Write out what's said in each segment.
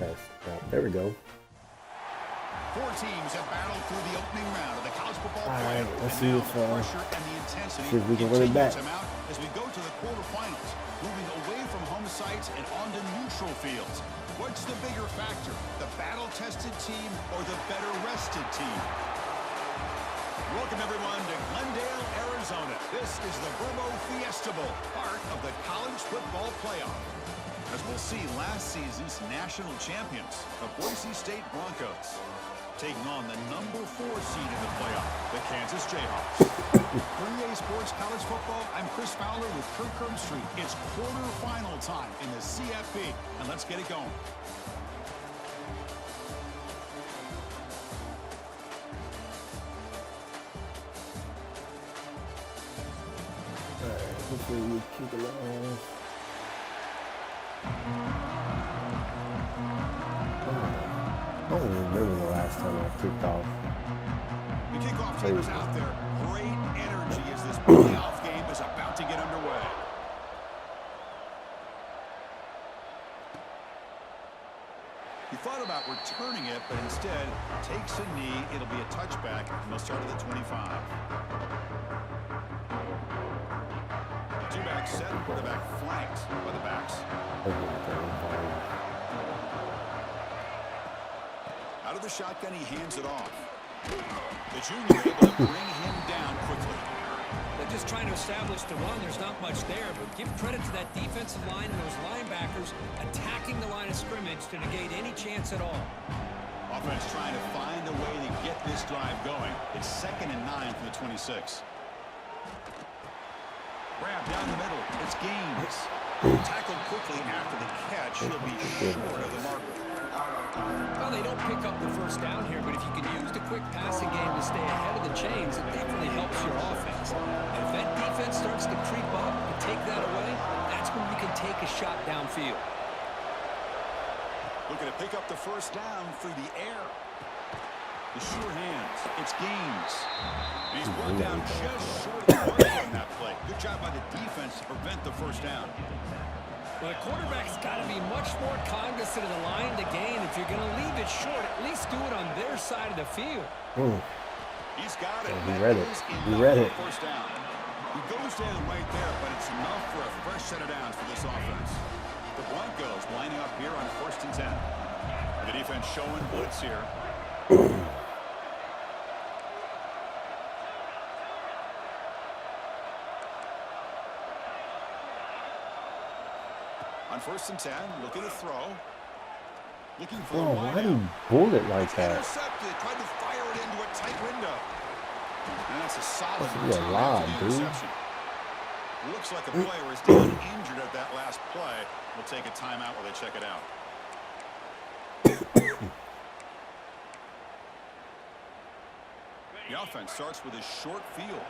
There we go. Four teams have battled through the opening round of the college football All right, playoff. let's And see now if the pressure and the intensity we can win it back. out as we go to the quarterfinals, moving away from home sites and onto neutral fields. What's the bigger factor, the battle-tested team or the better-rested team? Welcome, everyone, to Glendale, Arizona. This is the Verbo Fiesta Bowl, part of the college football playoff. As we'll see, last season's national champions, the Boise State Broncos, taking on the number 4 seed in the playoff, the Kansas Jayhawks. For EA Sports College Football, I'm Chris Fowler with Kirk Herbstreit. It's quarterfinal time in the CFP, and let's get it going. All right, hopefully we keep it on. I don't even remember the last time I kicked off. The kickoff team is out there. Great energy as this playoff game is about to get underway. He thought about returning it, but instead takes a knee. It'll be a touchback, and they'll start at the 25. Two backs set, quarterback flanked by the backs. Out of the shotgun, he hands it off. The junior able to bring him down quickly. They're just trying to establish the run. There's not much there, but give credit to that defensive line and those linebackers attacking the line of scrimmage to negate any chance at all. Offense trying to find a way to get this drive going. It's 2nd and 9 from the 26. Grab down the middle. It's Gaines. Tackled quickly after the catch. He'll be short of the marker. Well, they don't pick up the first down here, but if you can use the quick passing game to stay ahead of the chains, it definitely helps your offense. And if that defense starts to creep up and take that away, that's when you can take a shot downfield. Looking to pick up the first down through the air. The sure hands. It's Gaines. He's brought down just short of the mark on that play. Good job by the defense to prevent the first down. Well, the quarterback's got to be much more cognizant of the line to gain. If you're going to leave it short, at least do it on their side of the field. He's got it. He read it. He read it. First down. He goes down right there, but it's enough for a fresh set of downs for this offense. The Broncos lining up here on 1st and 10. The defense showing blitz here. On 1st and 10, looking to throw. Looking for Oh, why do you bull it like that? Intercepted, tried to fire it into a tight window. And that's a solid That's a lot, dude. Looks like a player is down injured at that last play. We'll take a timeout while they check it out. The offense starts with a short field.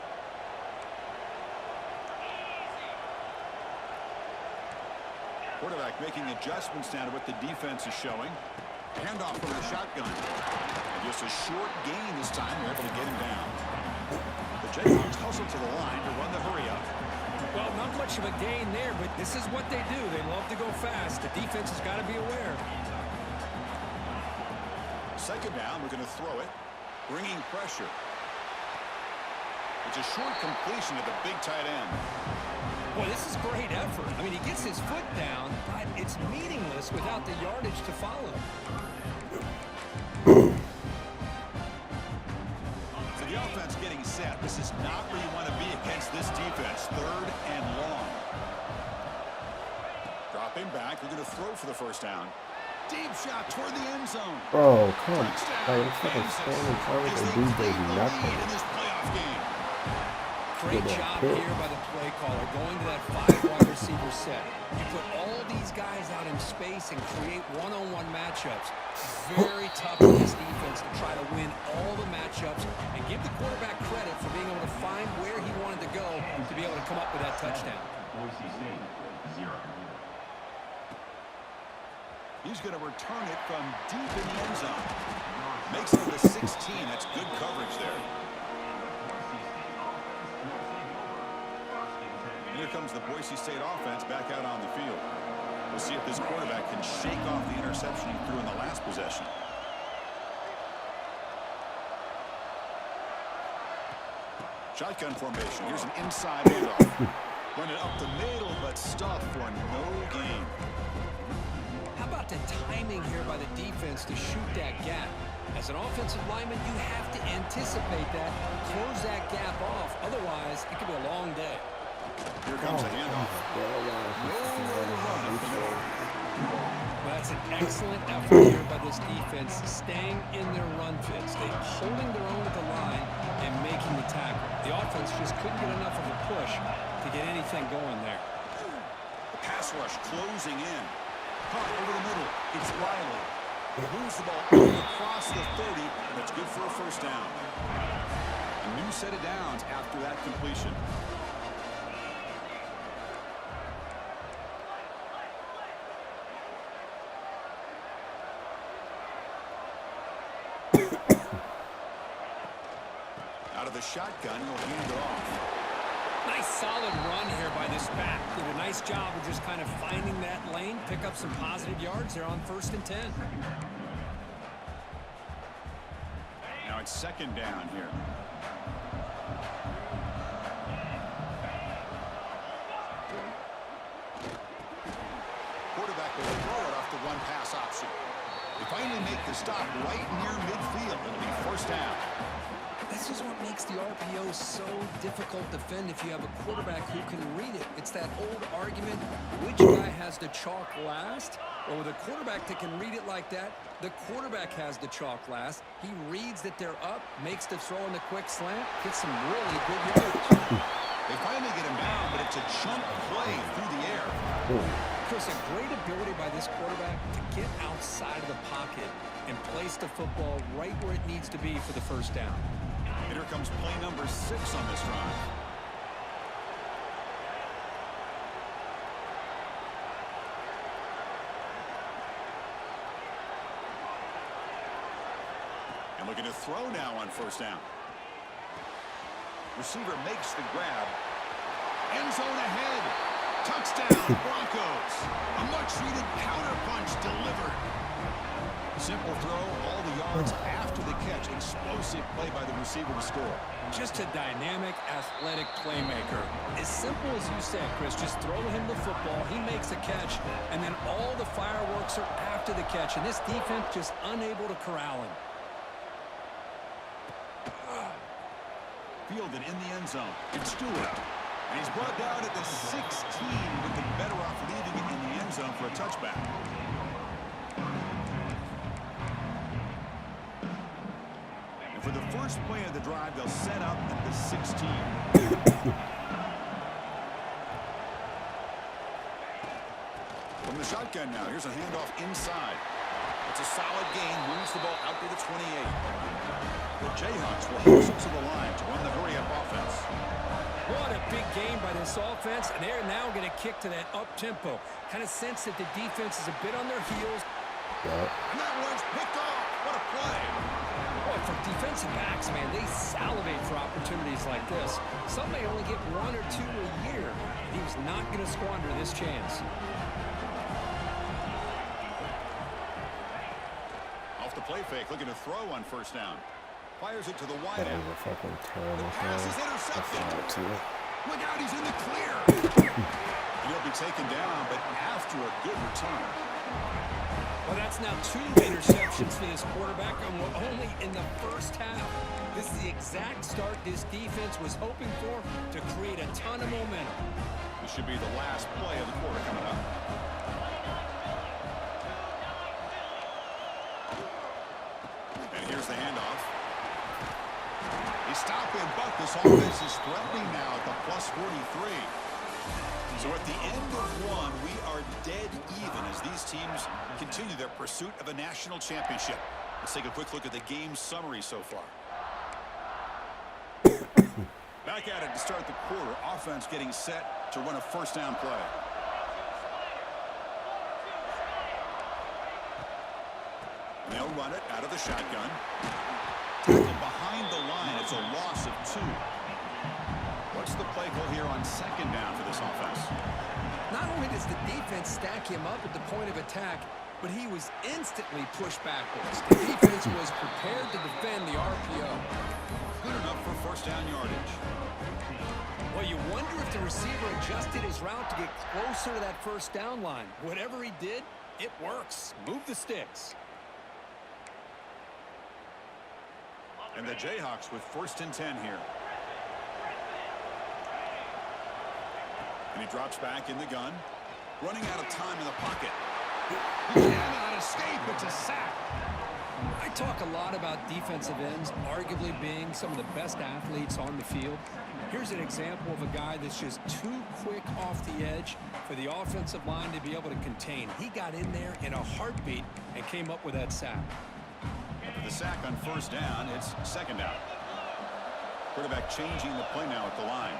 Quarterback making adjustments now to what the defense is showing. Handoff from the shotgun. And just a short gain this time. They're able to get him down. The Jayhawks hustle to the line to run the hurry up. Well, not much of a gain there, but this is what they do. They love to go fast. The defense has got to be aware. 2nd down, we're going to throw it. Bringing pressure. It's a short completion to the big tight end. Boy, this is great effort. I mean, he gets his foot down, but it's meaningless without the yardage to follow. So the offense getting set. This is not where you want to be against this defense. 3rd and long. Dropping back. We're going to throw for the first down. Deep shot toward the end zone. Bro, come on. Like, it's like a standing target and dude does nothing. In this playoff game. Great job here by the play caller, going to that 5-wide receiver set. You put all these guys out in space and create one-on-one matchups. Very tough for this defense to try to win all the matchups and give the quarterback credit for being able to find where he wanted to go to be able to come up with that touchdown. Boise State, 0. He's going to return it from deep in the end zone. Makes it to 16. That's good coverage there. Here comes the Boise State offense back out on the field. We'll see if this quarterback can shake off the interception he threw in the last possession. Shotgun formation. Here's an inside handoff. Run it up the middle, but stuffed for no gain. How about the timing here by the defense to shoot that gap? As an offensive lineman, you have to anticipate that, close that gap off. Otherwise, it could be a long day. Here comes the handoff. Well, that's an excellent effort here by this defense, staying in their run fits. They're holding their own at the line and making the tackle. The offense just couldn't get enough of a push to get anything going there. The pass rush closing in. Caught over the middle. It's Riley. Moves the ball across the 30, and it's good for a first down. A new set of downs after that completion. Out of the shotgun, he'll hand it off. Nice solid run here by this back. Did a nice job of just kind of finding that lane, pick up some positive yards there on 1st and 10. Now it's 2nd down here. Quarterback will throw it off the run pass option. They finally make the stop right near midfield. It'll be 1st down. This is what makes the RPO so difficult to defend if you have a quarterback who can read it. It's that old argument, which guy has the chalk last? Well, with a quarterback that can read it like that, the quarterback has the chalk last. He reads that they're up, makes the throw in the quick slant, gets some really good yards. They finally get him down, but it's a chunk play through the air. Chris, a great ability by this quarterback to get outside of the pocket and place the football right where it needs to be for the 1st down. Here comes play number 6 on this drive. And looking to throw now on 1st down. Receiver makes the grab. End zone ahead. Touchdown, Broncos. A much-needed counter punch delivered. Simple throw, all the yards after the catch. Explosive play by the receiver to score. Just a dynamic, athletic playmaker. As simple as you said, Chris, just throw him the football, he makes a catch, and then all the fireworks are after the catch. And this defense just unable to corral him. Fielded in the end zone. It's Stewart. And he's brought down at the 16, with the better off leaving it in the end zone for a touchback. And for the first play of the drive, they'll set up at the 16. From the shotgun now, here's a handoff inside. It's a solid gain, moves the ball out to the 28. The Jayhawks will host to the line to run the hurry-up offense. What a big game by this offense, and they're now going to kick to that up-tempo. Kind of sense that the defense is a bit on their heels. And that one's picked off. What a play. Boy, for defensive backs, man, they salivate for opportunities like this. Some may only get 1 or 2 a year. He was not going to squander this chance. Off the play fake, looking to throw on 1st down. Fires it to the wide That end. was a fucking terrible The pass is throw. intercepted. Too. Look out, he's in the clear. He'll be taken down, but after a good return. Well, that's now 2 interceptions for this quarterback, and we're only in the 1st half. This is the exact start this defense was hoping for to create a ton of momentum. This should be the last play of the quarter coming up. And here's the handoff. They stop and buck. This offense is threatening now at the plus 43. So at the end of 1, we are dead even as these teams continue their pursuit of a national championship. Let's take a quick look at the game summary so far. Back at it to start the quarter. Offense getting set to run a 1st down play. And they'll run it out of the shotgun. Tackled behind the line. It's a loss of 2. What's the play call here on second down for this offense? Not only does the defense stack him up at the point of attack, but he was instantly pushed backwards. The defense was prepared to defend the RPO. Good enough for first down yardage. Well, you wonder if the receiver adjusted his route to get closer to that first down line. Whatever he did, it works. Move the sticks. And the Jayhawks with 1st and 10 here. And he drops back in the gun. Running out of time in the pocket. He cannot escape. It's a sack. I talk a lot about defensive ends arguably being some of the best athletes on the field. Here's an example of a guy that's just too quick off the edge for the offensive line to be able to contain. He got in there in a heartbeat and came up with that sack. After the sack on first down, it's second down. Quarterback changing the play now at the line.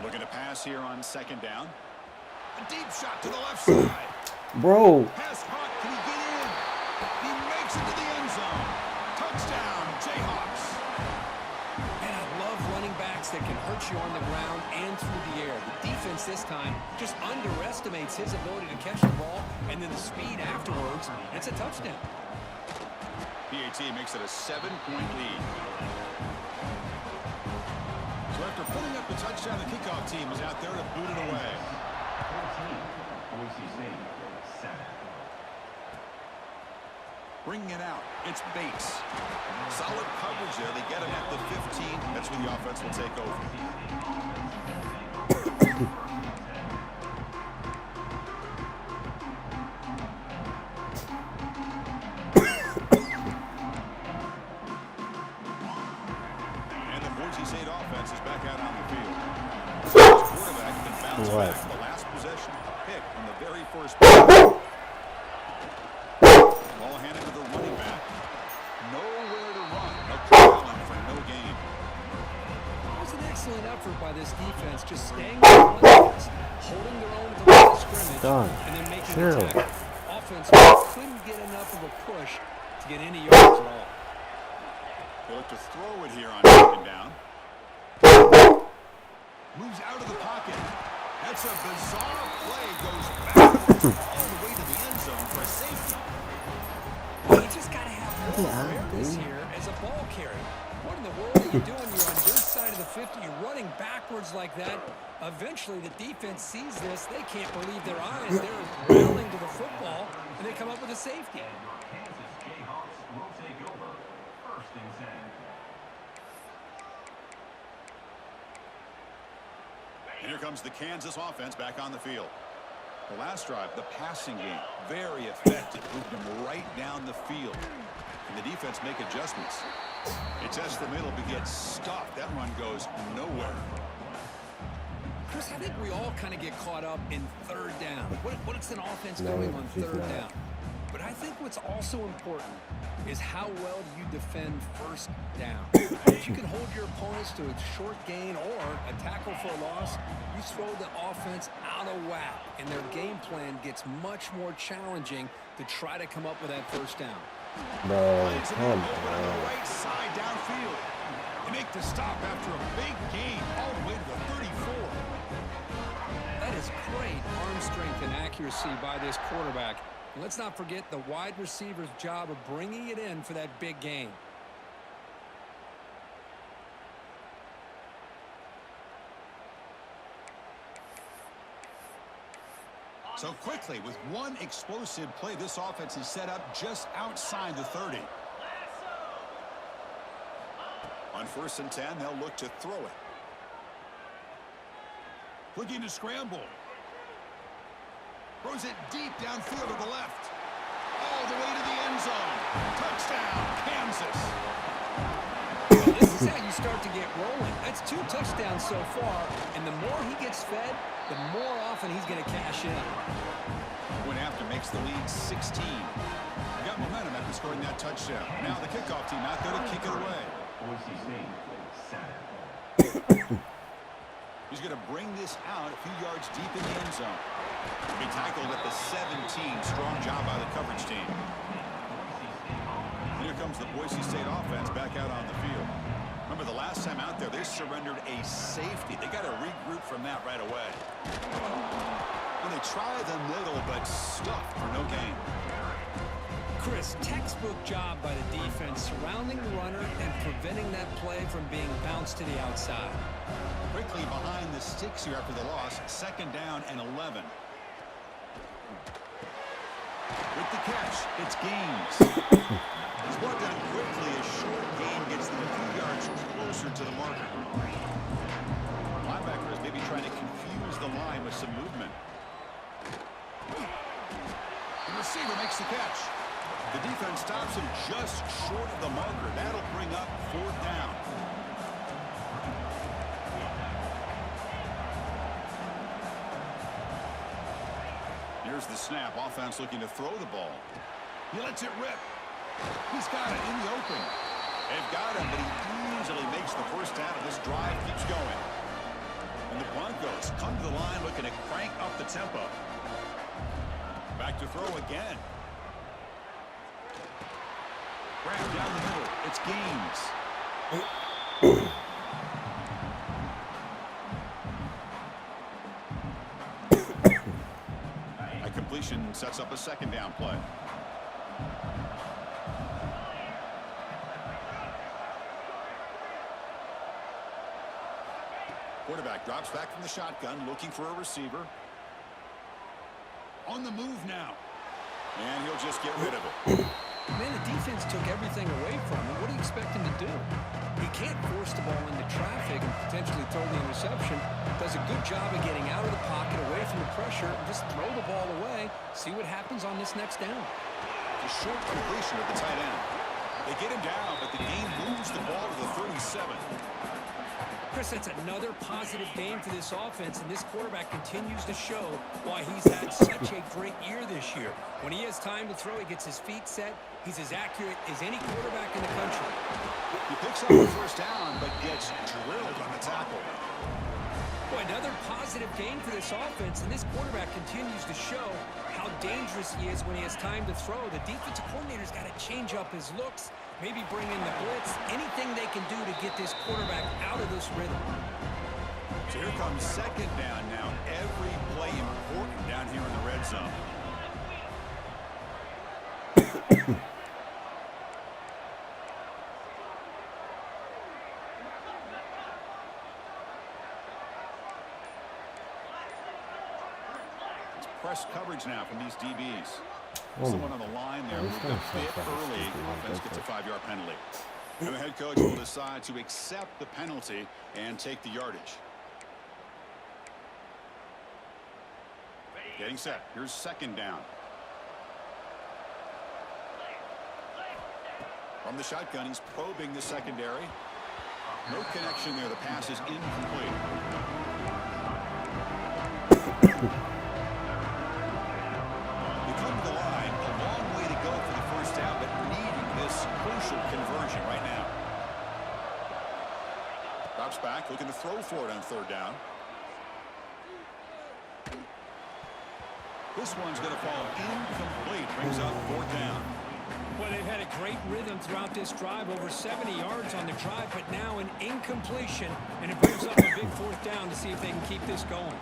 Looking to pass here on second down. A deep shot to the left side. Bro. Pass caught. Can he get in? He makes it to the end zone. Touchdown, Jayhawks. And I love running backs that can hurt you on the ground and through the air. The defense this time just underestimates his ability to catch the ball, and then the speed afterwards, it's a touchdown. PAT makes it a 7-point lead. So after putting up the touchdown, the kickoff team is out there to boot it away. 14, Boise State, 7. Bringing it out, it's Bates. Solid coverage there. They get him at the 15. That's where the offense will take over. And the Boise State offense is back out on the field. Quarterback can bounce back the last possession. Pick on the very first play. Ball handed to the running back. Nowhere to run. A corral for no gain. It was an excellent effort by this defense, just staying on the offense, holding their own at the line of scrimmage, and then making the tackle. Offense couldn't get enough of a push to get any yards at all. They look to throw it here on second down. Moves out of the pocket. That's a bizarre play. Goes backwards all the way to the end zone for a safety. You just got to have more awareness here as a ball carrier. What in the world are you doing? You're on your side of the 50. You're running backwards like that. Eventually, the defense sees this. They can't believe their eyes. They're railing to the football, and they come up with a safety. Kansas Jayhawks will take over 1st and 10. And here comes the Kansas offense back on the field. The last drive, the passing game, very effective. Moved them right down the field. And the defense make adjustments. It tests the middle, but gets stuffed. That run goes nowhere. Chris, I think we all kind of get caught up in third down. What's an offense No, doing on she's third not. down? But I think what's also important is how well you defend first down. If you can hold your opponents to a short gain or a tackle for a loss, you throw the offense out of whack, and their game plan gets much more challenging to try to come up with that first down. Bro, Finds him come open on the on. right side downfield. They make the stop after a big gain all the way to the 34. That is great arm strength and accuracy by this quarterback. And let's not forget the wide receiver's job of bringing it in for that big gain. So quickly, with one explosive play, this offense is set up just outside the 30. On 1st and 10, they'll look to throw it. Looking to scramble. Throws it deep downfield to the left. All the way to the end zone. Touchdown, Kansas. Well, this is how you start to get rolling. That's 2 touchdowns so far, and the more he gets fed, the more often he's going to cash in. Went after, makes the lead 16. Got momentum after scoring that touchdown. Now the kickoff team out there to kick it away. Boise State, 7. He's going to bring this out a few yards deep in the end zone. Be tackled at the 17. Strong job by the coverage team. Here comes the Boise State offense back out on the field. Remember, the last time out there, they surrendered a safety. They got to regroup from that right away. And they try the middle, but stuffed for no gain. Chris, textbook job by the defense surrounding the runner and preventing that play from being bounced to the outside. Quickly behind the sticks here after the loss. 2nd down and 11. With the catch, it's Gaines. He's brought down quickly. A short gain gets them a few yards closer to the marker. Linebacker is maybe trying to confuse the line with some movement. The receiver makes the catch. The defense stops him just short of the marker. That'll bring up 4th down. Here's the snap. Offense looking to throw the ball. He lets it rip. He's got it in the open. They've got him, but he easily makes the 1st down. This drive keeps going. And the Broncos come to the line looking to crank up the tempo. Back to throw again. Wrapped down the middle. It's Gaines. A completion sets up a 2nd down play. Quarterback drops back from the shotgun, looking for a receiver. On the move now. And he'll just get rid of it. Man, the defense took everything away from him. What do you expect him to do? He can't force the ball into traffic and potentially throw the interception. Does a good job of getting out of the pocket, away from the pressure, and just throw the ball away. See what happens on this next down. A short completion at the tight end. They get him down, but the game moves the ball to the 37. Chris, that's another positive game for this offense, and this quarterback continues to show why he's had such a great year this year. When he has time to throw, he gets his feet set. He's as accurate as any quarterback in the country. He picks up the 1st down, but gets drilled on the tackle. Boy, another positive game for this offense, and this quarterback continues to show how dangerous he is when he has time to throw. The defensive coordinator's got to change up his looks, maybe bring in the blitz, anything they can do to get this quarterback out of this rhythm. So here comes 2nd down now. Every play important down here in the red zone. It's press coverage now from these DBs. Someone on the line there moved a bit early. Offense gets a 5-yard penalty. And the head coach will decide to accept the penalty and take the yardage. Getting set. Here's 2nd down. From the shotgun, he's probing the secondary. No connection there. The pass is incomplete. They come to the line. A long way to go for the 1st down, but needing this crucial conversion right now. Drops back, looking to throw for it on 3rd down. This one's going to fall incomplete. Brings up 4th down. Well, they've had a great rhythm throughout this drive, over 70 yards on the drive, but now an incompletion, and it brings up a big 4th down to see if they can keep this going.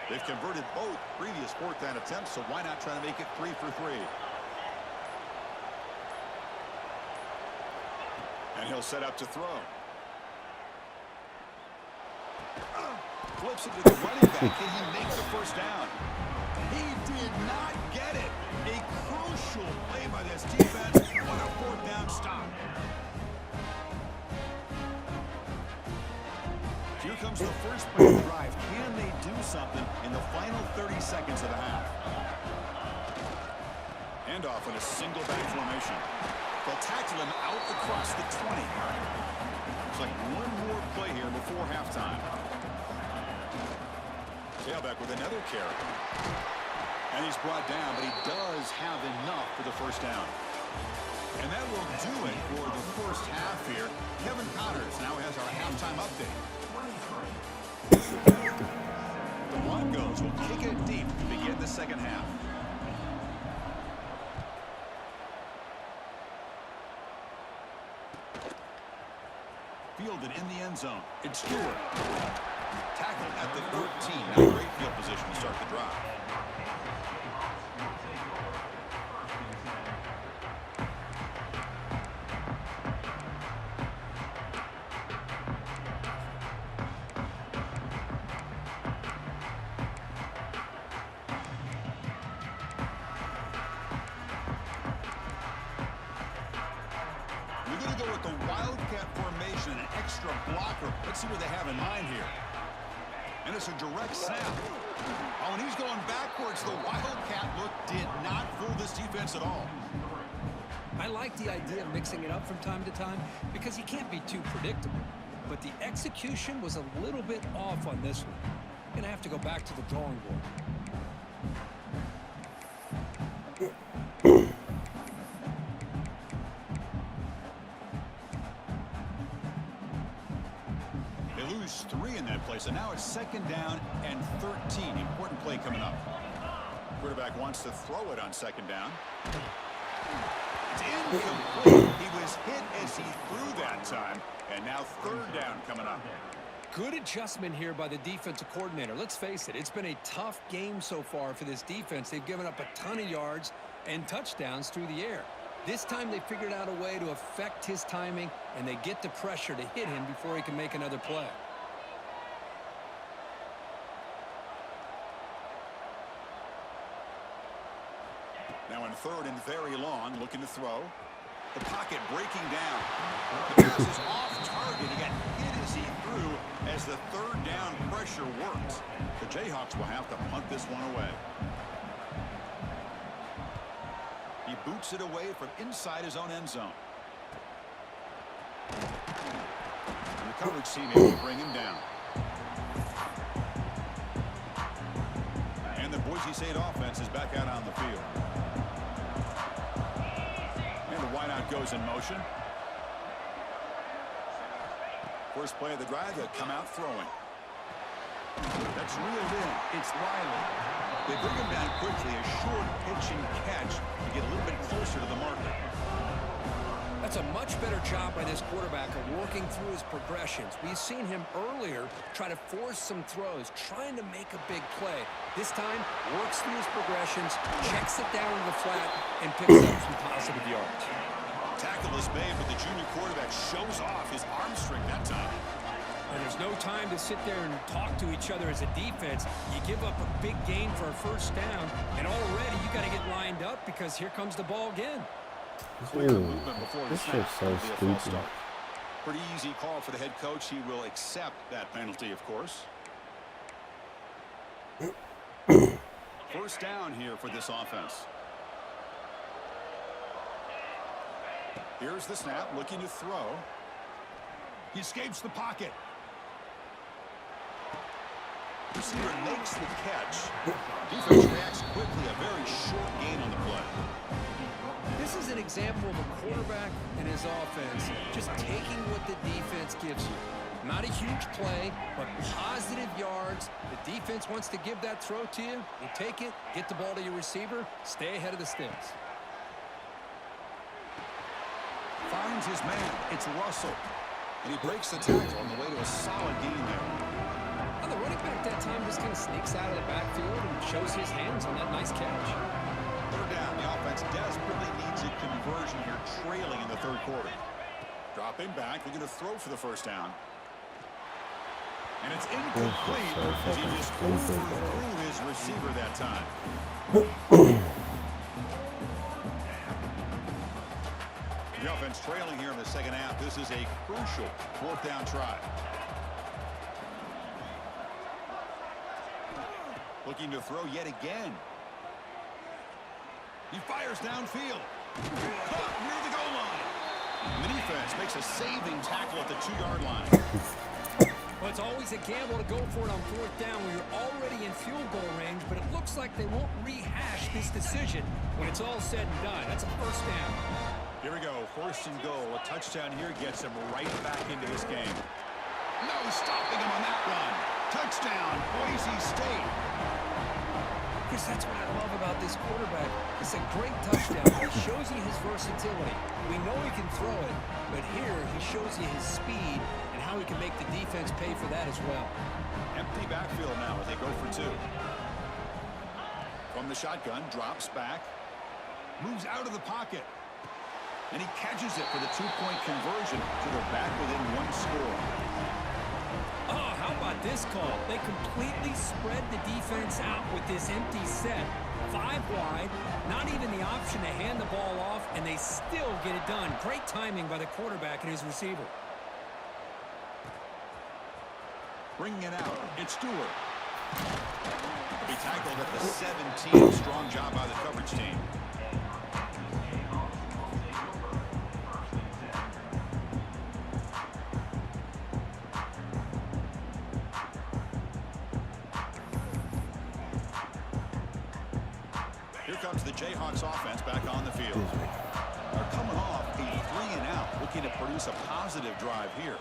They've converted both previous 4th down attempts, so why not try to make it 3 for 3? And he'll set up to throw. Flips it to the running back. Can he make the 1st down? He did not get it. A crucial play by this defense. What a 4th down stop. Here comes the first play of the drive. Can they do something in the final 30 seconds of the half? Handoff in a single back formation. They'll tackle him out across the 20. Looks like one more play here before halftime. Tailback with another carry. And he's brought down, but he does have enough for the first down. And that will do it for the first half here. Kevin Connors now has our halftime update. The Broncos will kick it deep to begin the second half. Fielded in the end zone. It's Stewart. Tackled at the 13. Now great field position to start the drive. We're going to go with the Wildcat formation, an extra blocker. Let's see what they have in mind here. And it's a direct snap. Oh, and he's going backwards. The Wildcat look did not fool this defense at all. I like the idea of mixing it up from time to time because you can't be too predictable. But the execution was a little bit off on this one. Going to have to go back to the drawing board. They lose 3 in that play, so now it's second down and 13. Important play coming up. Quarterback wants to throw it on second down. It's incomplete. He was hit as he threw that time, and now third down coming up. Good adjustment here by the defensive coordinator. Let's face it, it's been a tough game so far for this defense. They've given up a ton of yards and touchdowns through the air. This time they figured out a way to affect his timing, and they get the pressure to hit him before he can make another play. Now in third and very long, looking to throw. The pocket breaking down. The pass is off target. He got hit as he threw as the third down pressure worked. The Jayhawks will have to punt this one away. He boots it away from inside his own end zone. And the coverage team able to bring him down. And the Boise State offense is back out on the field. And the wideout goes in motion. First play of the drive, they'll come out throwing. That's reeled in. It's Riley. They bring him down quickly, a short pitch and catch to get a little bit closer to the marker. That's a much better job by this quarterback of working through his progressions. We've seen him earlier try to force some throws, trying to make a big play. This time, works through his progressions, checks it down to the flat, and picks up some positive yards. Tackle is made, but the junior quarterback shows off his arm strength that time. And there's no time to sit there and talk to each other as a defense. You give up a big gain for a first down, and already you got to get lined up because here comes the ball again. This is so stupid. Pretty easy call for the head coach. He will accept that penalty, of course. First down here for this offense. Here's the snap, looking to throw. He escapes the pocket. Receiver makes the catch. Defense reacts quickly. A very short gain on the play. This is an example of a quarterback and his offense just taking what the defense gives you. Not a huge play, but positive yards. The defense wants to give that throw to you. You take it, get the ball to your receiver, stay ahead of the sticks. Finds his man. It's Russell. And he breaks the tackle on the way to a solid gain there. Well, the running back that time just kind of sneaks out of the backfield and shows his hands on that nice catch. Third down. The offense desperately needs a conversion here, trailing in the third quarter. Dropping back. They're going to throw for the first down. And it's incomplete as he just overthrew his receiver that time. The offense trailing here in the second half. This is a crucial fourth down try. Looking to throw yet again. He fires downfield. Caught near the goal line. And the defense makes a saving tackle at the 2-yard line. Well, it's always a gamble to go for it on fourth down when you're already in field goal range, but it looks like they won't rehash this decision when it's all said and done. That's a first down. Here we go, first and goal. A touchdown here gets him right back into this game. No stopping him on that run. Touchdown, Boise State. Chris, that's what I love about this quarterback. It's a great touchdown. It shows you his versatility. We know he can throw it, but here he shows you his speed and how he can make the defense pay for that as well. Empty backfield now as they go for two. From the shotgun, drops back. Moves out of the pocket. And he catches it for the two-point conversion, so they're back within one score. Oh, how about this call? They completely spread the defense out with this empty set. 5 wide, not even the option to hand the ball off, and they still get it done. Great timing by the quarterback and his receiver. Bringing it out, it's Stewart. He tackled at the 17. Strong job by the coverage team. Here comes the Jayhawks offense back on the field. They're coming off a 3-and-out, looking to produce a positive drive here.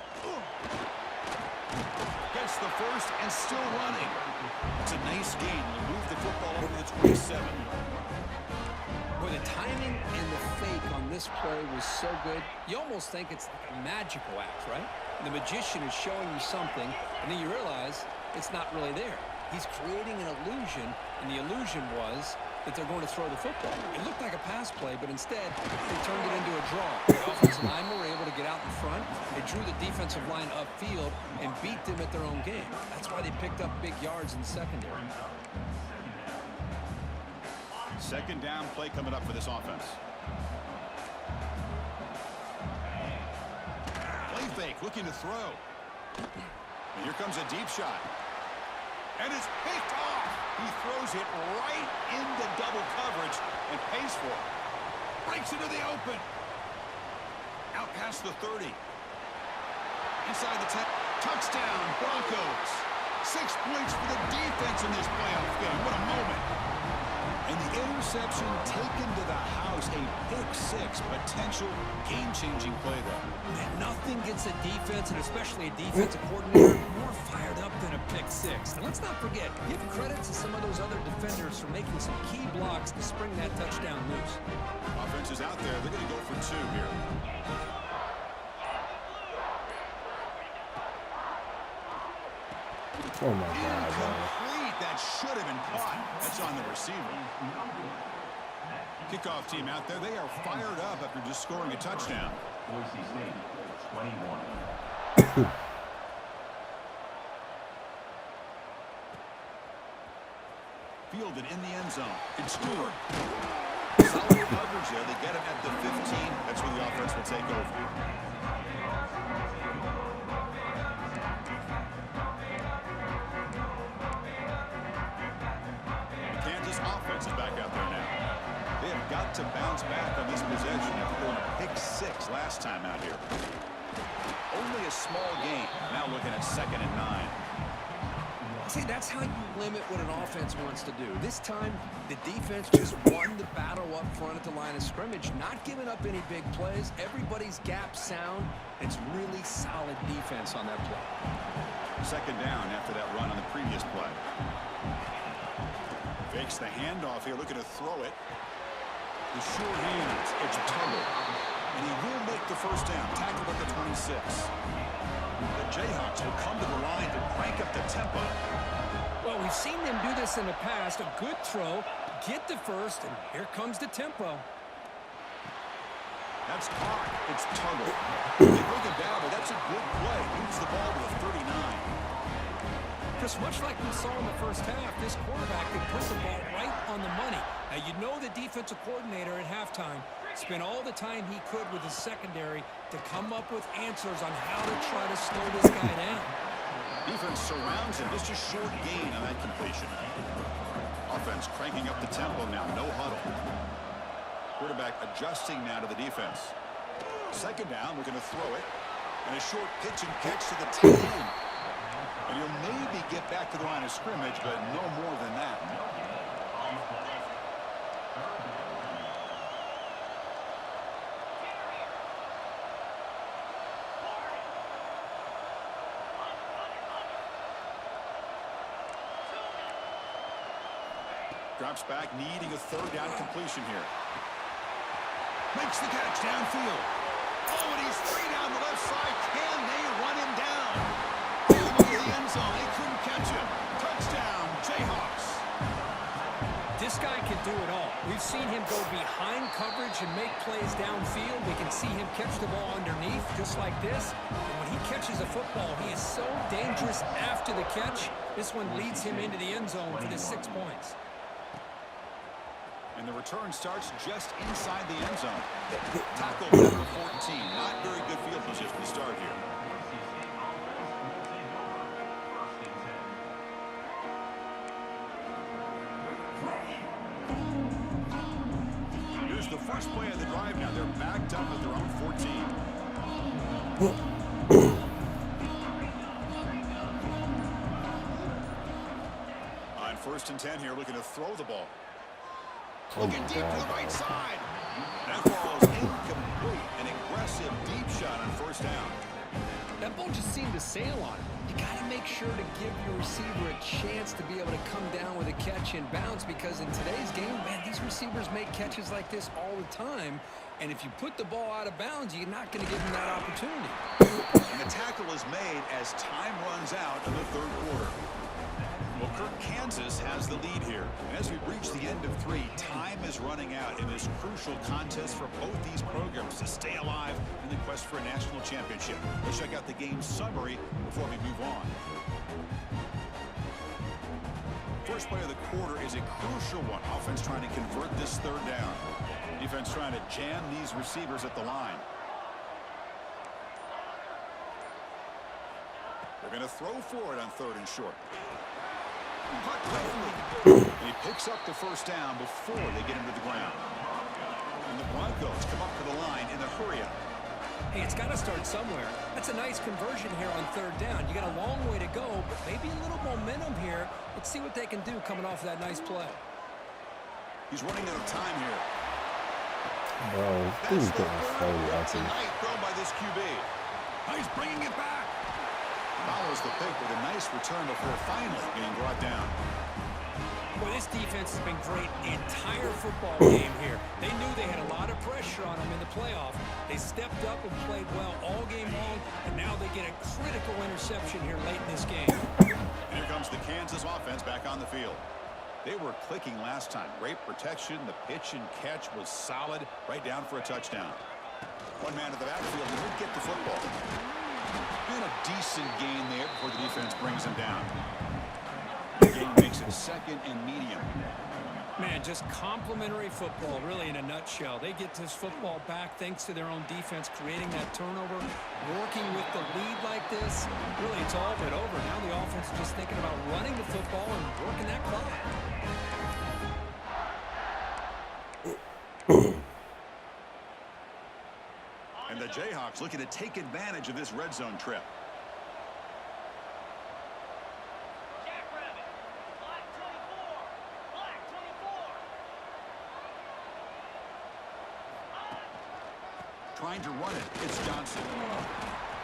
Gets the first and still running. It's a nice gain. You move the football over to the 27. Boy, the timing and the fake on this play was so good, you almost think it's like a magical act, right? The magician is showing you something, and then you realize it's not really there. He's creating an illusion, and the illusion was that they're going to throw the football. It looked like a pass play, but instead, they turned it into a draw. The offensive linemen were able to get out in front. They drew the defensive line upfield and beat them at their own game. That's why they picked up big yards in the secondary. Second down play coming up for this offense. Play fake, looking to throw. And here comes a deep shot. And it's picked off. He throws it right into double coverage and pays for it. Breaks into the open. Out past the 30. Inside the 10. Touchdown, Broncos. 6 points for the defense in this playoff game. What a moment. And the interception taken to the house. A pick-6 potential game-changing play there. Man, nothing gets a defense, and especially a defensive coordinator, more fired up than a pick-6. And let's not forget, give credit to some of those other defenders for making some key blocks to spring that touchdown loose. Offense is out there. They're going to go for 2 here. Oh my God, Incomplete. That should have been caught. That's on the receiver. Kickoff team out there. They are fired up after just scoring a touchdown. Boise State, 21. Fielded in the end zone. It's Stewart. Solid coverage there. They get him at the 15. That's where the offense will take over. The Kansas offense is back out there now. They have got to bounce back on this possession after going a pick-6 last time out here. Only a small gain. Now looking at 2nd and 9. See, that's how you limit what an offense wants to do. This time, the defense just won the battle up front at the line of scrimmage, not giving up any big plays. Everybody's gap sound. It's really solid defense on that play. 2nd down after that run on the previous play. Fakes the handoff here, looking to throw it. The sure hands, it's Tuttle. And he will make the first down, tackled at the 26. The Jayhawks will come to the line to crank up the tempo. Well, we've seen them do this in the past. A good throw, get the first, and here comes the tempo. That's caught. It's Tuttle. They bring it down, but that's a good play. Moves the ball to the 39. Chris, much like we saw in the first half, this quarterback can put the ball right on the money. Now, you know the defensive coordinator at halftime spent all the time he could with his secondary to come up with answers on how to try to slow this guy down. Defense surrounds him. Just a short gain on that completion. Offense cranking up the tempo now. No huddle. Quarterback adjusting now to the defense. 2nd down, looking to throw it. And a short pitch and catch to the 10. And he'll maybe get back to the line of scrimmage, but no more than that. Drops back, needing a third down completion here. Makes the catch downfield. Oh, and he's free down the left side. Can they run him down? Into the end zone. They couldn't catch him. Touchdown, Jayhawks. This guy can do it all. We've seen him go behind coverage and make plays downfield. We can see him catch the ball underneath, just like this. And when he catches a football, he is so dangerous after the catch. This one leads him into the end zone for the 6 points. And the return starts just inside the end zone. Tackle number 14. Not very good field position to start here. Here's the first play of the drive now. They're backed up at their own 14. On 1st and 10 here, looking to throw the ball. Looking deep to the right side. That ball is incomplete. An aggressive deep shot on 1st down. That ball just seemed to sail on him. You got to make sure to give your receiver a chance to be able to come down with a catch and bounce, because in today's game, man, these receivers make catches like this all the time. And if you put the ball out of bounds, you're not going to give them that opportunity. And the tackle is made as time runs out in the 3rd quarter. Well, Kirk, Kansas has the lead here. And as we reach the end of 3, time is running out in this crucial contest for both these programs to stay alive in the quest for a national championship. Let's check out the game summary before we move on. First play of the quarter is a crucial one. Offense trying to convert this 3rd down. Defense trying to jam these receivers at the line. They're going to throw for it on 3rd and short. And he picks up the 1st down before they get him to the ground. And the Broncos come up to the line in a hurry-up. Hey, it's got to start somewhere. That's a nice conversion here on 3rd down. You got a long way to go, but maybe a little momentum here. Let's see what they can do coming off of that nice play. He's running out of time here. Bro, these guys so lucky. Tonight thrown by this QB. He's bringing it back. Follows the pick with a nice return before finally being brought down. Well, this defense has been great the entire football game here. They knew they had a lot of pressure on them in the playoff. They stepped up and played well all game long, and now they get a critical interception here late in this game. And here comes the Kansas offense back on the field. They were clicking last time. Great protection. The pitch and catch was solid. Right down for a touchdown. One man at the backfield, and he'll get the football. Been a decent gain there before the defense brings him down. The game makes it 2nd and medium. Man, just complimentary football, really, in a nutshell. They get this football back thanks to their own defense, creating that turnover, working with the lead like this. Really, it's all but over. Now the offense is just thinking about running the football and working that clock. And the Jayhawks looking to take advantage of this red zone trip. Trying to run it. It's Johnson.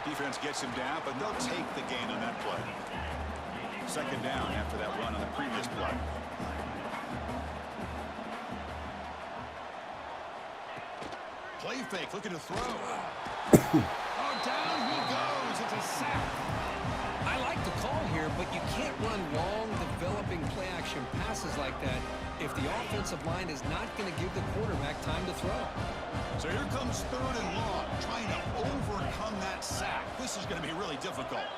Defense gets him down, but they'll take the gain on that play. 2nd down after that run on the previous play. Play fake, looking to throw. Oh, down he goes. It's a sack. I like the call here, but you can't run long, developing play-action passes like that if the offensive line is not going to give the quarterback time to throw. So here comes 3rd and long, trying to overcome that sack. This is going to be really difficult.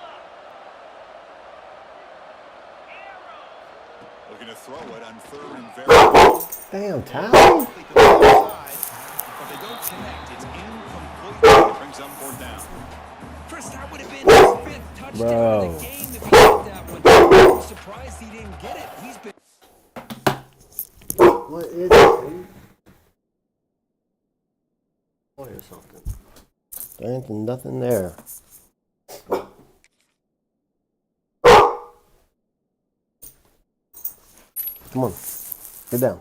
Looking to throw it on 3rd and very. Damn, Tyler. But they don't connect. It's incomplete. It brings up 4th down. Chris, that would have been his 5th touchdown of the game if he got that one. I'm surprised he didn't get it. He's been. What is it, dude? Or something. There ain't nothing there. Come on. Get down.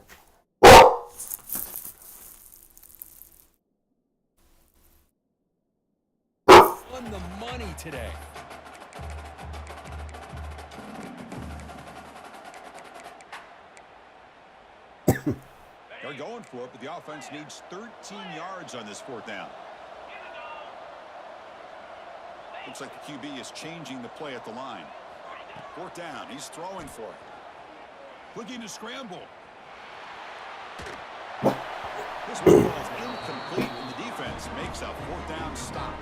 On the money today. They're going for it, but the offense needs 13 yards on this 4th down. Looks like the QB is changing the play at the line. 4th down. He's throwing for it. Looking to scramble. This ball is incomplete, and the defense makes a 4th down stop.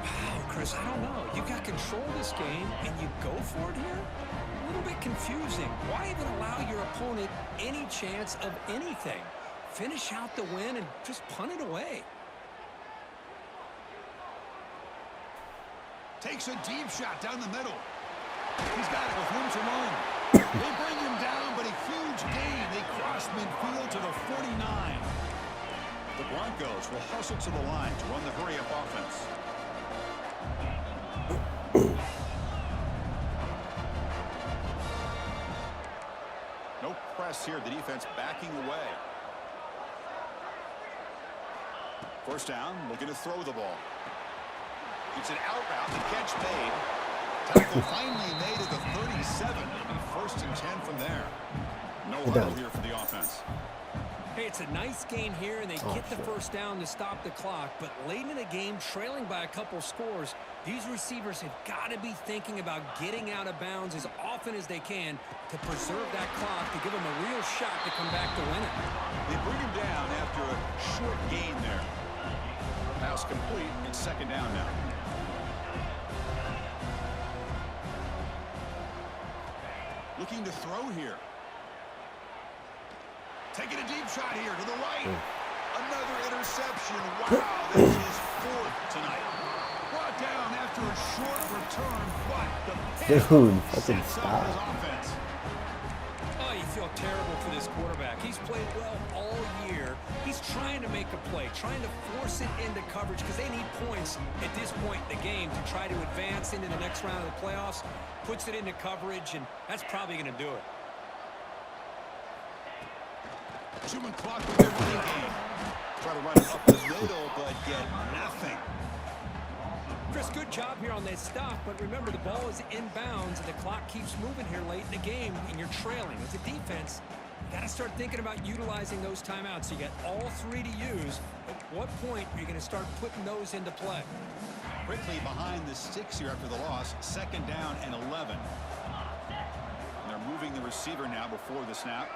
Wow, Chris, I don't know. You got control of this game, and you go for it here? A little bit confusing. Why even allow your opponent any chance of anything? Finish out the win and just punt it away. Takes a deep shot down the middle. He's got it with room to run. They bring him down, but a huge gain. They cross midfield to the 49. The Broncos will hustle to the line to run the hurry-up offense. No press here. The defense backing away. 1st down, looking to throw the ball. It's an out route. The catch made. Tackle finally made at the 37. It'll be 1st and 10 from there. No huddle here for the offense. Hey, it's a nice gain here, and they get the 1st down to stop the clock. But late in the game, trailing by a couple scores, these receivers have got to be thinking about getting out of bounds as often as they can to preserve that clock, to give them a real shot to come back to win it. They bring him down after a short gain there. Pass complete. It's 2nd down now. Looking to throw here. Taking a deep shot here to the right. Another interception. Wow, this is 4th tonight. Brought down after a short return, but the Dude, fucking stop. offense. Oh, you feel terrible for this quarterback. He's played well all year. He's trying to make a play, trying to force it into coverage because they need points at this point in the game to try to advance into the next round of the playoffs. Puts it into coverage, and that's probably going to do it. Human clock with their running game. Try to run it up the middle, but get nothing. Chris, good job here on this stop, but remember, the ball is inbounds, and the clock keeps moving here late in the game, and you're trailing. As a defense, you got to start thinking about utilizing those timeouts. You got all 3 to use. At what point are you going to start putting those into play? Quickly behind the sticks here after the loss. 2nd down and 11. And they're moving the receiver now before the snap.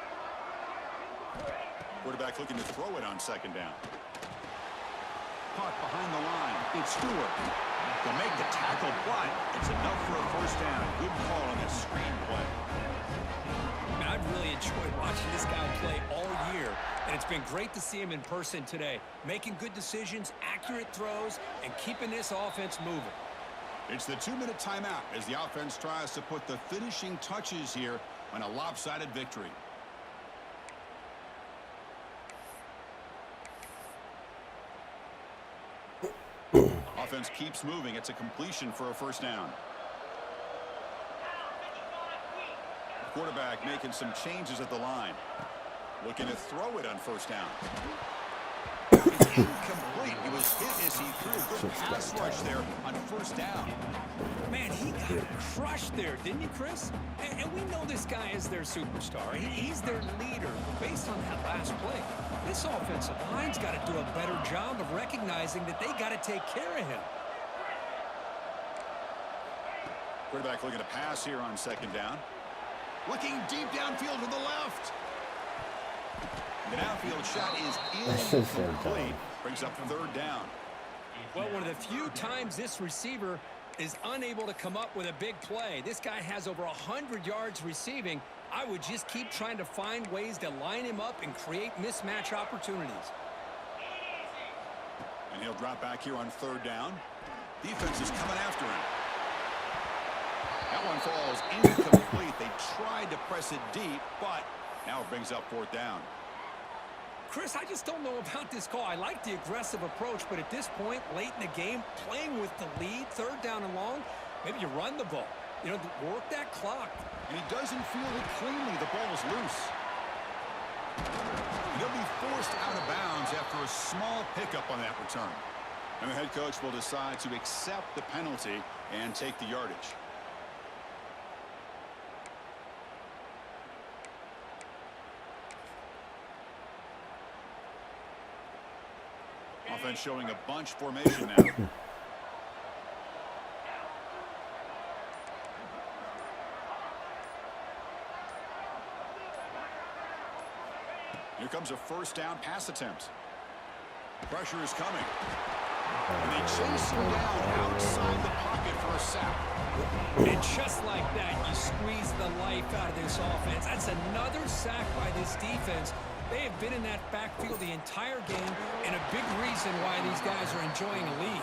Quarterback looking to throw it on 2nd down. Caught behind the line. It's Stewart. To make the tackle, but it's enough for a 1st down. Good call on this screen play. I've really enjoyed watching this guy play all year, and it's been great to see him in person today, making good decisions, accurate throws, and keeping this offense moving. It's the 2-minute timeout as the offense tries to put the finishing touches here on a lopsided victory. Offense keeps moving. It's a completion for a 1st down. Quarterback making some changes at the line. Looking to throw it on 1st down. It's incomplete. He was hit as he threw a good pass rush there on 1st down. Man, he got crushed there, didn't you, Chris? And we know this guy is their superstar. He's their leader. Based on that last play, this offensive line's got to do a better job of recognizing that they got to take care of him. Quarterback looking to pass here on 2nd down. Looking deep downfield to the left. The downfield shot is incomplete. Brings up 3rd down. Well, one of the few times this receiver is unable to come up with a big play. This guy has over 100 yards receiving. I would just keep trying to find ways to line him up and create mismatch opportunities. And he'll drop back here on 3rd down. Defense is coming after him. That one falls incomplete. They tried to press it deep, but now it brings up 4th down. Chris, I just don't know about this call. I like the aggressive approach, but at this point, late in the game, playing with the lead, 3rd down and long, maybe you run the ball. You know, work that clock. And he doesn't field it cleanly. The ball is loose. He'll be forced out of bounds after a small pickup on that return. And the head coach will decide to accept the penalty and take the yardage. Offense showing a bunch formation now. Here comes a first down pass attempt. Pressure is coming. And they chase him down outside the pocket for a sack. And just like that, you squeeze the life out of this offense. That's another sack by this defense. They have been in that backfield the entire game, and a big reason why these guys are enjoying a lead.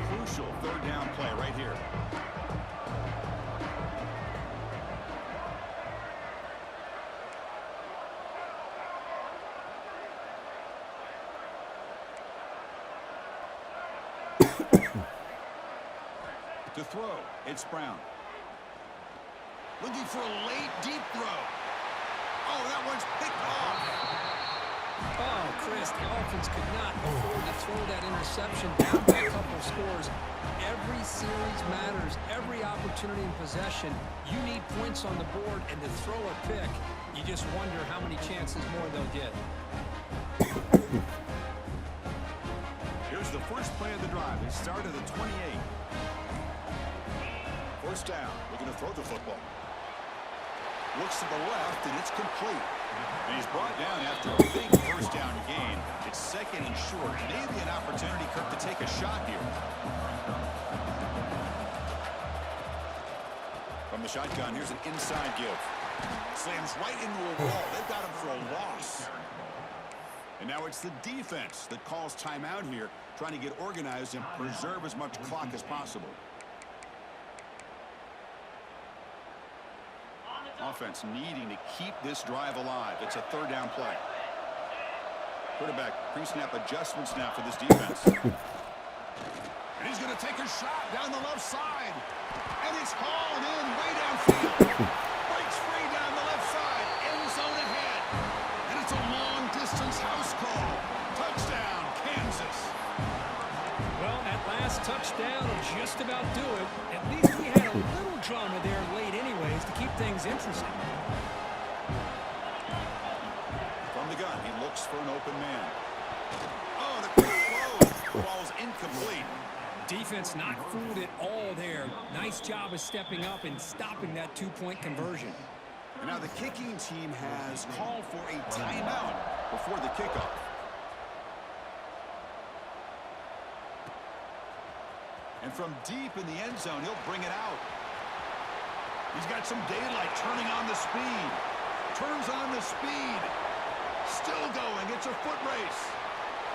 Crucial third down play right here. To throw, it's Brown. Looking for a late, deep throw. Oh, that one's picked off. Oh, Chris, the offense could not afford to throw that interception down by a couple scores. Every series matters. Every opportunity in possession, you need points on the board, and to throw a pick, you just wonder how many chances more they'll get. Here's the first play of the drive. They start at the 28. First down, looking to throw the football. Looks to the left, and it's complete. And he's brought down after a big first down gain. It's second and short. Maybe an opportunity, Kirk, to take a shot here. From the shotgun, here's an inside give. Slams right into a wall. They've got him for a loss. And now it's the defense that calls timeout here, trying to get organized and preserve as much clock as possible. Offense needing to keep this drive alive. It's a third down play. Quarterback pre-snap adjustments now for this defense. And he's going to take a shot down the left side. And it's hauled in way downfield. Breaks free down the left side. End zone ahead. And it's a long-distance house call. Touchdown, Kansas. Well, that last touchdown will just about do it. At least we had a little drama there late anyways to keep things interesting. From the gun, he looks for an open man. Oh, the quick throw. The ball's incomplete. Defense not fooled at all there. Nice job of stepping up and stopping that two-point conversion. And now the kicking team has called for a timeout before the kickoff. And from deep in the end zone, he'll bring it out. He's got some daylight, turning on the speed. Turns on the speed. Still going. It's a foot race.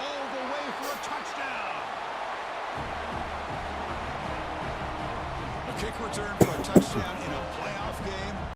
All the way for a touchdown. A kick return for a touchdown in a playoff game.